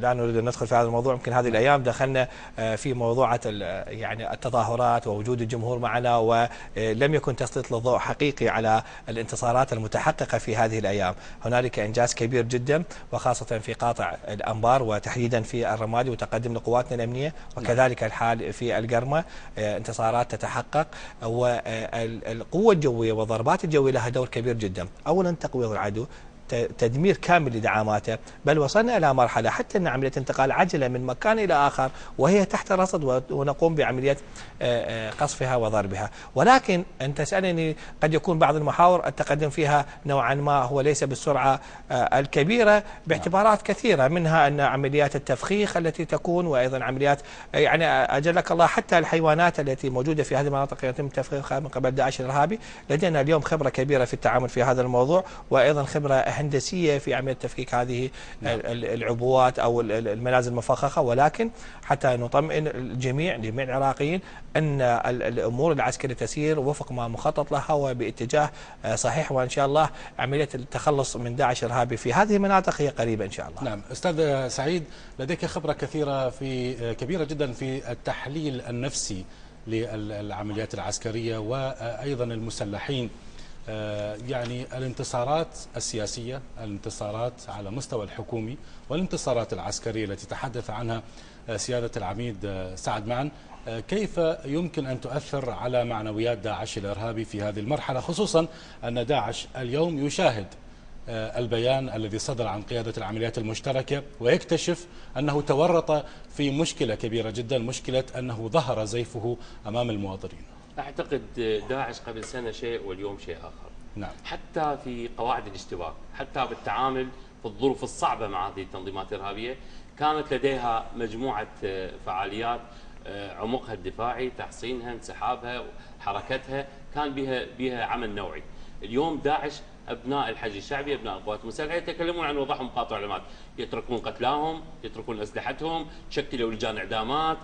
لا نريد أن ندخل في هذا الموضوع، يمكن هذه الأيام دخلنا في موضوعة يعني التظاهرات ووجود الجمهور معنا، ولم يكن تسليط الضوء حقيقي على الانتصارات المتحققة في هذه الأيام. هنالك إنجاز كبير جدا وخاصة في قاطع الأنبار وتحديدا في الرمادي وتقدم لقواتنا الأمنية، وكذلك الحال في القرمة انتصارات تتحقق. والقوة الجوية والضربات الجوية لها دور كبير جدا. أولا تقويض العدو، تدمير كامل لدعاماته، بل وصلنا إلى مرحلة حتى أن عملية انتقال عجلة من مكان إلى آخر وهي تحت رصد ونقوم بعملية قصفها وضربها. ولكن أن تسألني قد يكون بعض المحاور التقدم فيها نوعا ما هو ليس بالسرعة الكبيرة باعتبارات كثيرة، منها أن عمليات التفخيخ التي تكون، وأيضا عمليات يعني أجلك الله حتى الحيوانات التي موجودة في هذه المناطق يتم تفخيخها من قبل داعش الإرهابي. لدينا اليوم خبرة كبيرة في التعامل في هذا الموضوع، وأيضا خبرة هندسية في عملية تفكيك هذه العبوات أو المنازل المفخخة. ولكن حتى نطمئن جميع العراقيين أن الأمور العسكرية تسير وفق ما مخطط لها وباتجاه صحيح، وإن شاء الله عملية التخلص من داعش الإرهابي في هذه المناطق هي قريبة إن شاء الله. نعم أستاذ سعيد، لديك خبرة كبيرة جدا في التحليل النفسي للعمليات العسكرية وأيضا المسلحين. يعني الانتصارات السياسية، الانتصارات على مستوى الحكومي، والانتصارات العسكرية التي تحدث عنها سيادة العميد سعد معا، كيف يمكن أن تؤثر على معنويات داعش الإرهابي في هذه المرحلة، خصوصا أن داعش اليوم يشاهد البيان الذي صدر عن قيادة العمليات المشتركة ويكتشف أنه تورط في مشكلة كبيرة جدا، مشكلة أنه ظهر زيفه أمام المواطنين؟ أعتقد داعش قبل سنة شيء واليوم شيء آخر. نعم. حتى في قواعد الاشتباك، حتى بالتعامل في الظروف الصعبة مع هذه التنظيمات الإرهابية، كانت لديها مجموعة فعاليات عمقها الدفاعي، تحصينها، انسحابها، حركتها، كان بها عمل نوعي. اليوم داعش ابناء الحشد الشعبي، ابناء القوات المسلحه يتكلمون عن وضعهم قاطع علامات، يتركون قتلاهم، يتركون اسلحتهم، شكلوا لجان اعدامات،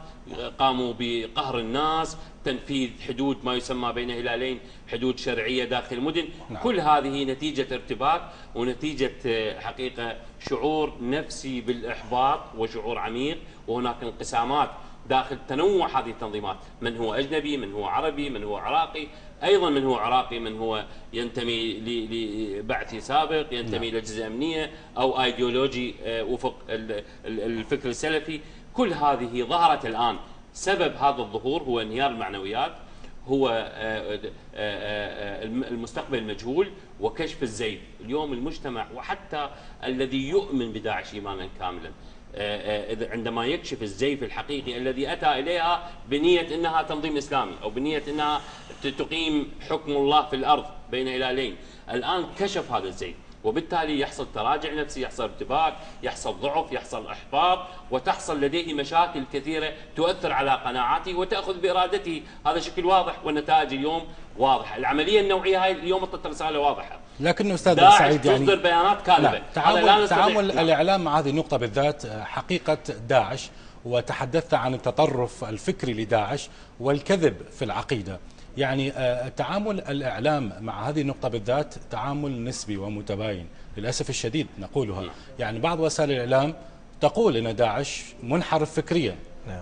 قاموا بقهر الناس، تنفيذ حدود ما يسمى بين هلالين، حدود شرعيه داخل المدن. نعم. كل هذه نتيجه ارتباك ونتيجه حقيقه شعور نفسي بالاحباط وشعور عميق، وهناك انقسامات داخل تنوع هذه التنظيمات، من هو أجنبي، من هو عربي، من هو عراقي، أيضا من هو عراقي، من هو ينتمي لبعثي سابق، ينتمي لجزء أمنية أو أيديولوجي وفق الفكر السلفي. كل هذه ظهرت الآن. سبب هذا الظهور هو انهيار المعنويات، هو المستقبل المجهول وكشف الزيف. اليوم المجتمع وحتى الذي يؤمن بداعش إيمانا كاملا عندما يكشف الزيف الحقيقي الذي أتى إليها بنية أنها تنظيم إسلامي أو بنية أنها تقيم حكم الله في الأرض بين هلالين، الآن كشف هذا الزيف، وبالتالي يحصل تراجع نفسي، يحصل ارتباك، يحصل ضعف، يحصل إحباط، وتحصل لديه مشاكل كثيرة تؤثر على قناعاته وتأخذ بإرادته. هذا شكل واضح والنتائج اليوم واضحة. العملية النوعية هاي اليوم اعطت رسالة واضحة. لكن أستاذ سعيد يعني تصدر بيانات كاذبة. تعامل الإعلام مع هذه النقطة بالذات حقيقة داعش، وتحدثت عن التطرف الفكري لداعش والكذب في العقيدة. يعني تعامل الإعلام مع هذه النقطة بالذات تعامل نسبي ومتباين للأسف الشديد نقولها. يعني بعض وسائل الإعلام تقول أن داعش منحرف فكريا،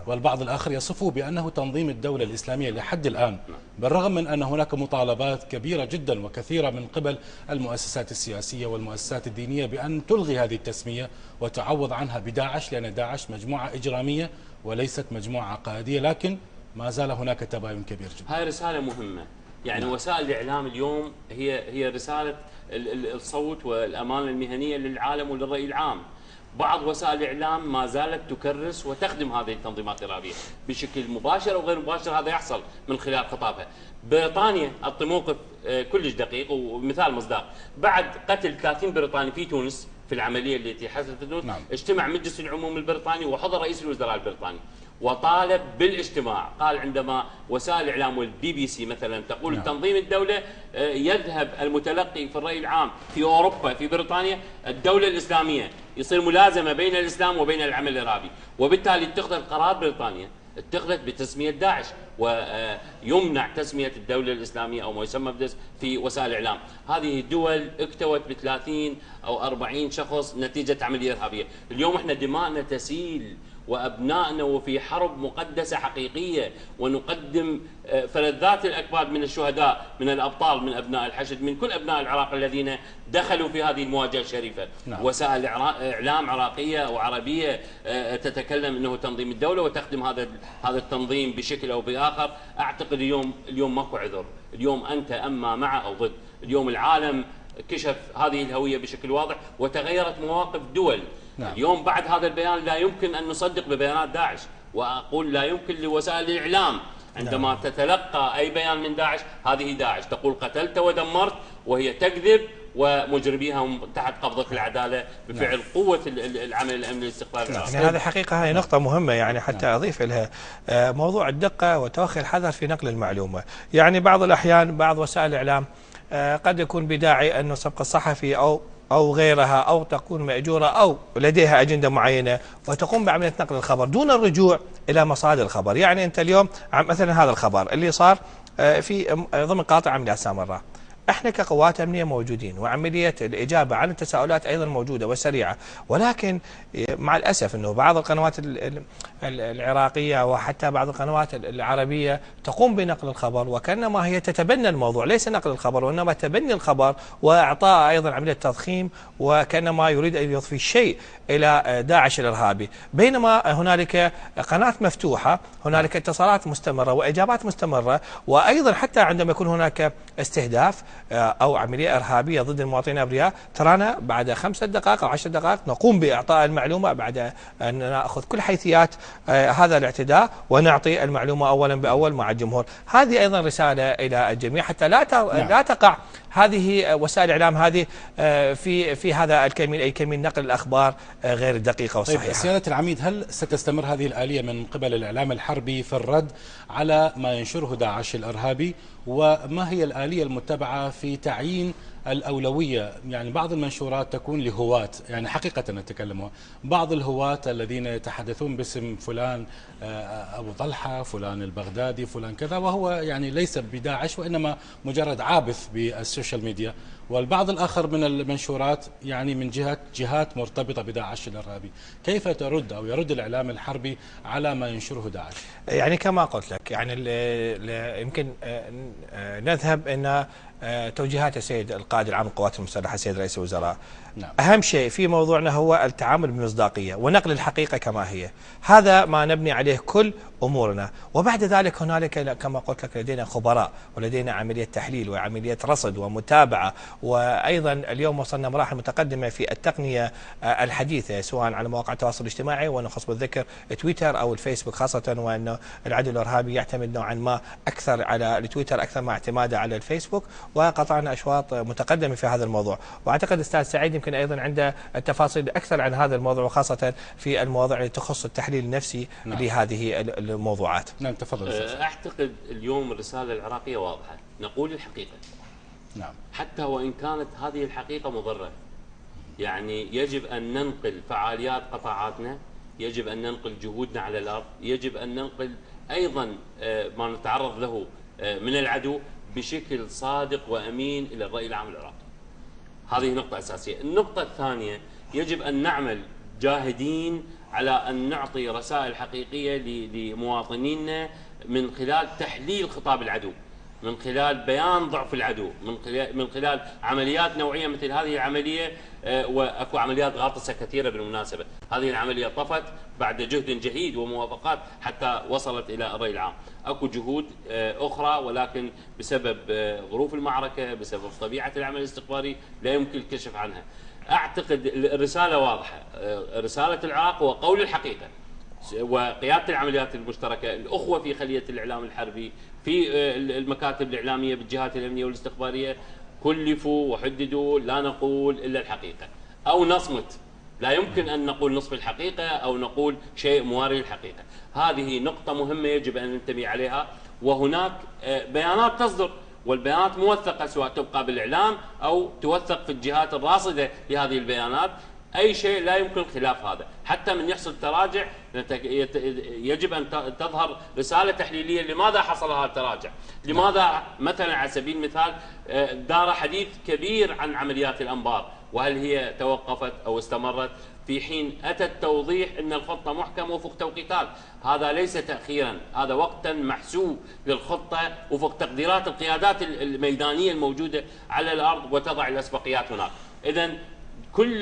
والبعض الآخر يصفه بأنه تنظيم الدولة الإسلامية لحد الآن، بالرغم من أن هناك مطالبات كبيرة جدا وكثيرة من قبل المؤسسات السياسية والمؤسسات الدينية بأن تلغي هذه التسمية وتعوض عنها بداعش، لأن داعش مجموعة إجرامية وليست مجموعة عقائدية. لكن ما زال هناك تباين كبير جدا. هاي رسالة مهمة. يعني وسائل الإعلام اليوم هي رسالة الصوت والأمانة المهنية للعالم وللرأي العام. بعض وسائل الإعلام ما زالت تكرس وتخدم هذه التنظيمات الإرهابية بشكل مباشر أو غير مباشر، هذا يحصل من خلال خطابها. بريطانيا أعطي موقف كلش دقيق ومثال مصداق. بعد قتل 30 بريطاني في تونس في العملية التي حصلت في تونس، اجتمع مجلس العموم البريطاني وحضر رئيس الوزراء البريطاني، وطالب بالاجتماع. قال عندما وسائل الاعلام والبي بي سي مثلا تقول تنظيم الدوله، يذهب المتلقي في الراي العام في اوروبا في بريطانيا الدوله الاسلاميه، يصير ملازمه بين الاسلام وبين العمل الارهابي، وبالتالي اتخذ قرار بريطانيا اتخذت بتسميه داعش ويمنع تسميه الدوله الاسلاميه او ما يسمى بدس في وسائل الاعلام. هذه الدول اكتوت ب 30 او 40 شخص نتيجه عمليه ارهابيه، اليوم احنا دماءنا تسيل وابنائنا وفي حرب مقدسه حقيقيه، ونقدم فلذات الاكباد من الشهداء، من الابطال، من ابناء الحشد، من كل ابناء العراق الذين دخلوا في هذه المواجهه الشريفه. وسائل اعلام عراقيه او عربيه تتكلم انه تنظيم الدوله وتخدم هذا التنظيم بشكل او باخر. اعتقد اليوم ماكو عذر، اليوم انت اما مع او ضد، اليوم العالم كشف هذه الهويه بشكل واضح وتغيرت مواقف دول. اليوم بعد هذا البيان لا يمكن ان نصدق ببيانات داعش، واقول لا يمكن لوسائل الاعلام عندما تتلقى اي بيان من داعش، هذه داعش تقول قتلت ودمرت وهي تكذب ومجرميها تحت قبضه العداله بفعل قوه العمل الامني الاستخباري العراقي. يعني هذه حقيقه هي نقطه مهمه، يعني حتى اضيف لها موضوع الدقه وتوخي الحذر في نقل المعلومه. يعني بعض الاحيان بعض وسائل الاعلام قد يكون بداعي انه سبق الصحفي أو غيرها، أو تكون مأجورة أو لديها أجندة معينة وتقوم بعملية نقل الخبر دون الرجوع إلى مصادر الخبر. يعني أنت اليوم مثلا هذا الخبر اللي صار في ضمن قاطع عمليات سامراء، احنا كقوات امنيه موجودين وعمليه الاجابه عن التساؤلات ايضا موجوده وسريعه، ولكن مع الاسف انه بعض القنوات العراقيه وحتى بعض القنوات العربيه تقوم بنقل الخبر وكانما هي تتبنى الموضوع، ليس نقل الخبر وانما تبني الخبر واعطاء ايضا عمليه تضخيم، وكانما يريد ان يضفي شيء الى داعش الارهابي، بينما هنالك قناه مفتوحه، هنالك اتصالات مستمره واجابات مستمره، وايضا حتى عندما يكون هناك استهداف أو عملية إرهابية ضد المواطنين الأبرياء، ترانا بعد 5 دقائق أو 10 دقائق نقوم بإعطاء المعلومة بعد أن نأخذ كل حيثيات هذا الاعتداء ونعطي المعلومة أولا بأول مع الجمهور. هذه أيضا رسالة إلى الجميع حتى لا تقع هذه وسائل الإعلام هذه في هذا الكمين، أي كمين نقل الأخبار غير الدقيقة والصحيحة. طيب سيادة العميد، هل ستستمر هذه الآلية من قبل الإعلام الحربي في الرد على ما ينشره داعش الإرهابي؟ وما هي الآلية المتبعة في تعيين الأولوية؟ يعني بعض المنشورات تكون لهواة، يعني حقيقة نتكلم، بعض الهواة الذين يتحدثون باسم فلان أبو طلحة، فلان البغدادي، فلان كذا، وهو يعني ليس بداعش وإنما مجرد عابث بالسوشيال ميديا، والبعض الآخر من المنشورات يعني من جهات مرتبطة بداعش الإرهابي. كيف ترد أو يرد الإعلام الحربي على ما ينشره داعش؟ يعني كما قلت لك، يعني يمكن نذهب إن توجيهات السيد القائد العام للقوات المسلحة السيد رئيس الوزراء، أهم شيء في موضوعنا هو التعامل بمصداقية ونقل الحقيقة كما هي، هذا ما نبني عليه كل أمورنا. وبعد ذلك هنالك كما قلت لك لدينا خبراء ولدينا عملية تحليل وعملية رصد ومتابعة، وأيضا اليوم وصلنا مراحل متقدمة في التقنية الحديثة سواء على مواقع التواصل الاجتماعي، ونخص بالذكر تويتر أو الفيسبوك خاصة، وأنه العدو الإرهابي يعتمد نوعا ما أكثر على التويتر أكثر ما اعتماده على الفيسبوك، وقطعنا أشواط متقدمة في هذا الموضوع. وأعتقد أستاذ سعيد يمكن أيضا عنده التفاصيل أكثر عن هذا الموضوع، وخاصة في المواضيع التي تخص التحليل النفسي لهذه الموضوعات. نعم تفضل. أعتقد اليوم الرسالة العراقية واضحة، نقول الحقيقة. نعم. حتى وإن كانت هذه الحقيقة مضرة، يعني يجب أن ننقل فعاليات قطاعاتنا، يجب أن ننقل جهودنا على الأرض، يجب أن ننقل أيضا ما نتعرض له من العدو بشكل صادق وأمين إلى الرأي العام العراقي. هذه نقطة أساسية. النقطة الثانية، يجب أن نعمل جاهدين على أن نعطي رسائل حقيقية لمواطنينا من خلال تحليل خطاب العدو، من خلال بيان ضعف العدو، من خلال عمليات نوعية مثل هذه العملية. واكو عمليات غاطسة كثيرة بالمناسبة، هذه العملية طفت بعد جهد جهيد وموافقات حتى وصلت إلى الرأي العام. اكو جهود أخرى ولكن بسبب ظروف المعركة، بسبب طبيعة العمل الاستخباري لا يمكن الكشف عنها. أعتقد الرسالة واضحة، رسالة العراق وقول الحقيقة وقيادة العمليات المشتركة، الأخوة في خلية الإعلام الحربي، في المكاتب الإعلامية بالجهات الأمنية والاستخبارية، كلفوا وحددوا لا نقول إلا الحقيقة أو نصمت لا يمكن أن نقول نصف الحقيقة أو نقول شيء مواري للحقيقة. هذه نقطة مهمة يجب أن ننتبه عليها. وهناك بيانات تصدر، والبيانات موثقة سواء تبقى بالإعلام أو توثق في الجهات الراصدة لهذه البيانات. أي شيء لا يمكن خلاف هذا. حتى من يحصل تراجع يجب أن تظهر رسالة تحليلية لماذا حصل هذا التراجع، لماذا مثلا على سبيل المثال دار حديث كبير عن عمليات الأنبار، وهل هي توقفت أو استمرت، في حين أتى التوضيح أن الخطة محكمة وفق توقيتات. هذا ليس تأخيرا، هذا وقتا محسوب للخطة وفق تقديرات القيادات الميدانية الموجودة على الأرض وتضع الأسبقيات هناك. إذن كل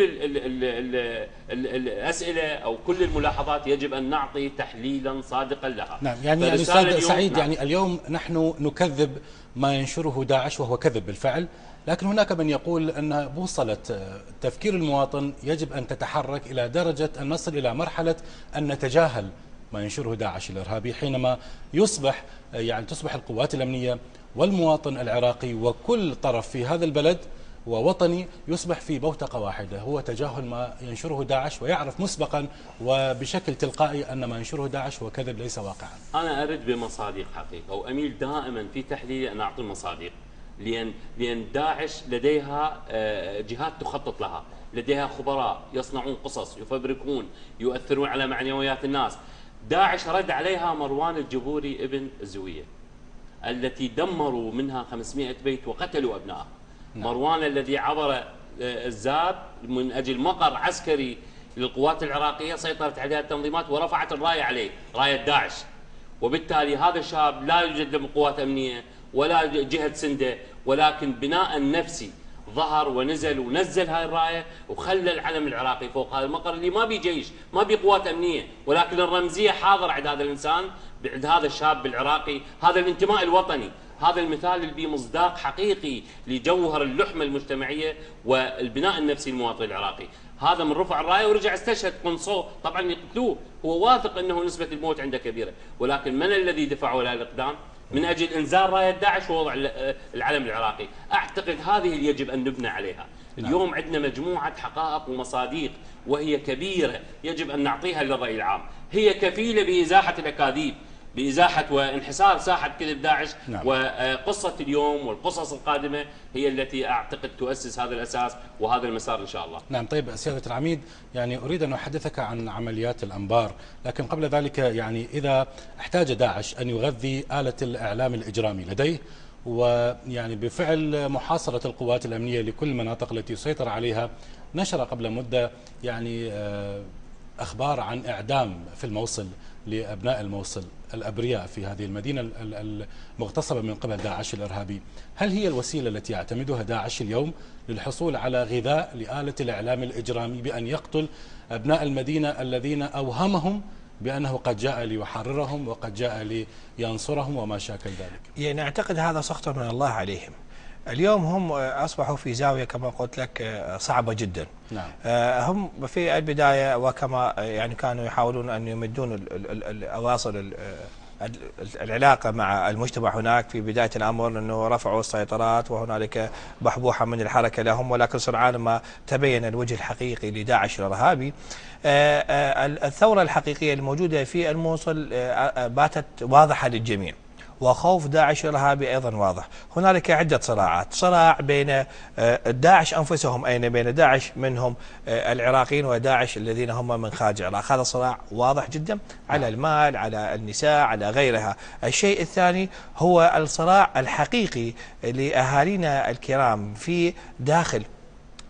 الأسئلة أو كل الملاحظات يجب أن نعطي تحليلا صادقا لها. نعم، يعني أستاذ سعيد، نعم. يعني اليوم نحن نكذب ما ينشره داعش وهو كذب بالفعل، لكن هناك من يقول أن بوصلة تفكير المواطن يجب أن تتحرك إلى درجة أن نصل إلى مرحلة أن نتجاهل ما ينشره داعش الإرهابي، حينما تصبح القوات الأمنية والمواطن العراقي وكل طرف في هذا البلد ووطني يصبح في بوتقة واحدة، هو تجاهل ما ينشره داعش، ويعرف مسبقا وبشكل تلقائي أن ما ينشره داعش هو كذب ليس واقعا. أنا أرد بمصادق حقيقة، وأميل دائما في تحليلي أن أعطي المصادق، لأن داعش لديها جهات تخطط لها، لديها خبراء يصنعون قصص، يفبركون، يؤثرون على معنويات الناس. داعش رد عليها مروان الجبوري ابن الزوية التي دمروا منها 500 بيت وقتلوا أبنائه. مروان الذي عبر الزاد من أجل مقر عسكري للقوات العراقية سيطرت عليها التنظيمات ورفعت الراية عليه، راية داعش. وبالتالي هذا الشاب لا يوجد له قوات أمنية ولا جهة سنده، ولكن بناء نفسي ظهر ونزل هاي الراية وخلى العلم العراقي فوق هذا المقر اللي ما بي جيش، ما بي قوات أمنية، ولكن الرمزية حاضرة عند هذا الإنسان، عند هذا الشاب العراقي، هذا الانتماء الوطني. هذا المثال اللي بيه مصداق حقيقي لجوهر اللحمة المجتمعية والبناء النفسي للمواطن العراقي. هذا من رفع الراية ورجع استشهد قنصو، طبعا يقتلوه، هو واثق أنه نسبة الموت عنده كبيرة، ولكن من الذي دفعه إلى الإقدام؟ من أجل إنزال راية داعش ووضع العلم العراقي. أعتقد هذه اللي يجب أن نبنى عليها. اليوم عندنا مجموعة حقائق ومصادق وهي كبيرة يجب أن نعطيها للرأي العام، هي كفيلة بإزاحة الأكاذيب، بإزاحة وانحسار ساحة كذب داعش. نعم. وقصة اليوم والقصص القادمة هي التي أعتقد تؤسس هذا الأساس وهذا المسار إن شاء الله. نعم. طيب سيادة العميد، يعني أريد أن أحدثك عن عمليات الأنبار، لكن قبل ذلك يعني إذا احتاج داعش أن يغذي آلة الإعلام الإجرامي لديه، ويعني بفعل محاصرة القوات الأمنية لكل المناطق التي يسيطر عليها، نشر قبل مدة يعني أخبار عن إعدام في الموصل لأبناء الموصل الأبرياء في هذه المدينة المغتصبة من قبل داعش الإرهابي. هل هي الوسيلة التي يعتمدها داعش اليوم للحصول على غذاء لآلة الإعلام الإجرامي بأن يقتل أبناء المدينة الذين أوهمهم بأنه قد جاء ليحررهم وقد جاء لينصرهم وما شاكل ذلك؟ يعني أعتقد هذا سخط من الله عليهم. اليوم هم أصبحوا في زاوية كما قلت لك صعبة جدا. نعم. هم في البداية وكما يعني كانوا يحاولون أن يمدون أواصر العلاقة مع المجتمع هناك في بداية الأمر، أنه رفعوا السيطرات وهنالك بحبوحة من الحركة لهم، ولكن سرعان ما تبين الوجه الحقيقي لداعش الإرهابي. الثورة الحقيقية الموجودة في الموصل باتت واضحة للجميع، وخوف داعش الإرهابي أيضا واضح. هنالك عدة صراعات، صراع بين داعش أنفسهم، أين بين داعش منهم العراقيين وداعش الذين هم من خارج العراق. هذا صراع واضح جدا على المال، على النساء، على غيرها. الشيء الثاني هو الصراع الحقيقي لأهالينا الكرام في داخل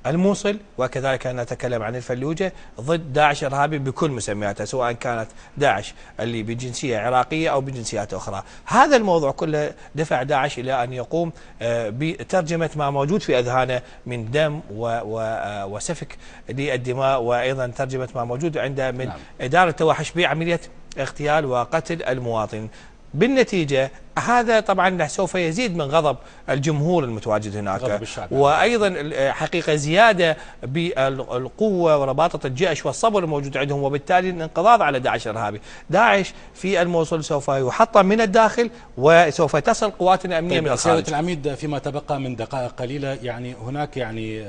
الموصل، وكذلك نتكلم عن الفلوجة ضد داعش الإرهابي بكل مسمياتها، سواء كانت داعش اللي بجنسية عراقية أو بجنسيات أخرى. هذا الموضوع كله دفع داعش إلى أن يقوم بترجمة ما موجود في أذهانه من دم وسفك للدماء، وأيضا ترجمة ما موجود عنده من إدارة توحش بعملية اغتيال وقتل المواطن. بالنتيجة هذا طبعا سوف يزيد من غضب الجمهور المتواجد هناك، وأيضا حقيقة زيادة بالقوة ورباطة الجيش والصبر الموجود عندهم، وبالتالي الانقضاض على داعش الإرهابي. داعش في الموصل سوف يحطم من الداخل وسوف تصل قواتنا الأمنية من الخارج. سيادة العميد، فيما تبقى من دقائق قليلة، يعني هناك يعني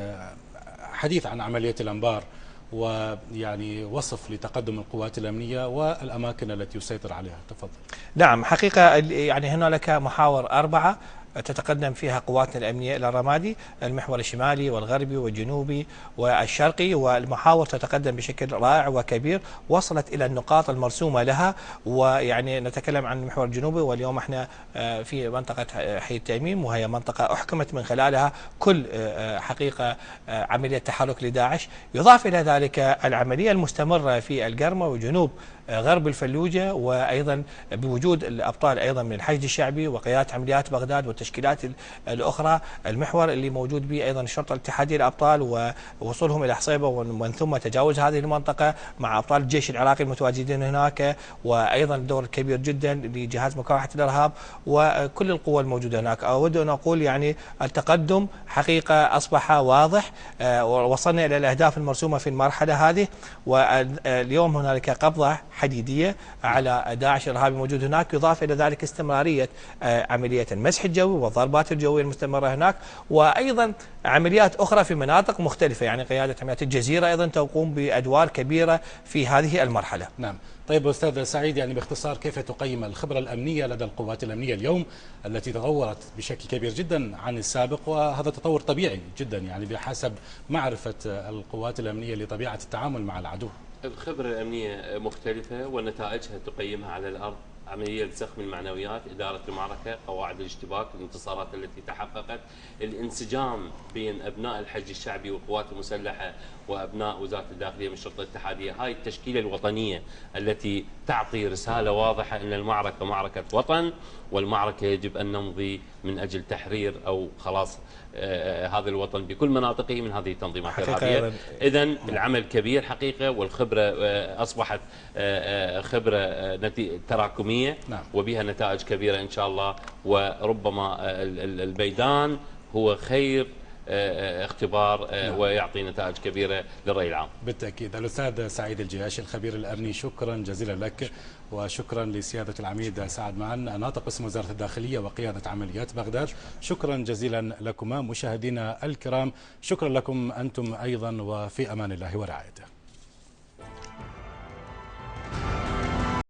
حديث عن عملية الأنبار ويعني وصف لتقدم القوات الأمنية والأماكن التي يسيطر عليها. تفضل. نعم، حقيقة يعني هنالك محاور 4 تتقدم فيها قواتنا الأمنية إلى الرمادي، المحور الشمالي والغربي والجنوبي والشرقي، والمحاور تتقدم بشكل رائع وكبير، وصلت إلى النقاط المرسومة لها. ويعني نتكلم عن المحور الجنوبي، واليوم احنا في منطقة حي التأميم، وهي منطقة أحكمت من خلالها كل حقيقة عملية تحرك لداعش. يضاف إلى ذلك العملية المستمرة في القرمة وجنوب غرب الفلوجة، وأيضا بوجود الأبطال أيضا من الحشد الشعبي وقيادة عمليات بغداد والتشكيلات الأخرى. المحور اللي موجود به أيضا الشرطة الاتحادية الأبطال ووصولهم إلى حصيبة ومن ثم تجاوز هذه المنطقة مع أبطال الجيش العراقي المتواجدين هناك، وأيضا دور كبير جدا لجهاز مكافحة الإرهاب وكل القوى الموجودة هناك. أود أن أقول يعني التقدم حقيقة أصبح واضح، ووصلنا إلى الأهداف المرسومة في المرحلة هذه، واليوم هنالك قبضة حديدية على داعش الإرهابي موجود هناك. يضاف إلى ذلك استمرارية عملية المسح الجوي والضربات الجوية المستمرة هناك، وأيضا عمليات أخرى في مناطق مختلفة. يعني قيادة عمليات الجزيرة أيضا تقوم بأدوار كبيرة في هذه المرحلة. نعم. طيب أستاذ سعيد، يعني باختصار كيف تقيم الخبرة الأمنية لدى القوات الأمنية اليوم التي تطورت بشكل كبير جدا عن السابق، وهذا تطور طبيعي جدا يعني بحسب معرفة القوات الأمنية لطبيعة التعامل مع العدو؟ الخبرة الأمنية مختلفة ونتائجها تقيمها على الأرض: عملية سخم المعنويات، إدارة المعركة، قواعد الاشتباك، الانتصارات التي تحققت، الانسجام بين أبناء الحشد الشعبي والقوات المسلحة وأبناء وزارة الداخلية من الشرطة الاتحادية. هاي التشكيلة الوطنية التي تعطي رسالة واضحة أن المعركة معركة وطن، والمعركة يجب أن نمضي من أجل تحرير أو خلاص هذا الوطن بكل مناطقه من هذه التنظيمات الإرهابية. إذن العمل كبير حقيقة، والخبرة أصبحت خبرة تراكمية وبها نتائج كبيرة إن شاء الله، وربما الميدان هو خير اختبار ويعطي نتائج كبيرة للرأي العام. بالتأكيد. الأستاذ سعيد الجياشي الخبير الأمني، شكرا جزيلا لك، وشكرا لسيادة العميد سعد معن ناطق اسم وزارة الداخلية وقيادة عمليات بغداد. شكرا جزيلا لكما. مشاهدينا الكرام، شكرا لكم أنتم أيضا، وفي أمان الله ورعايته.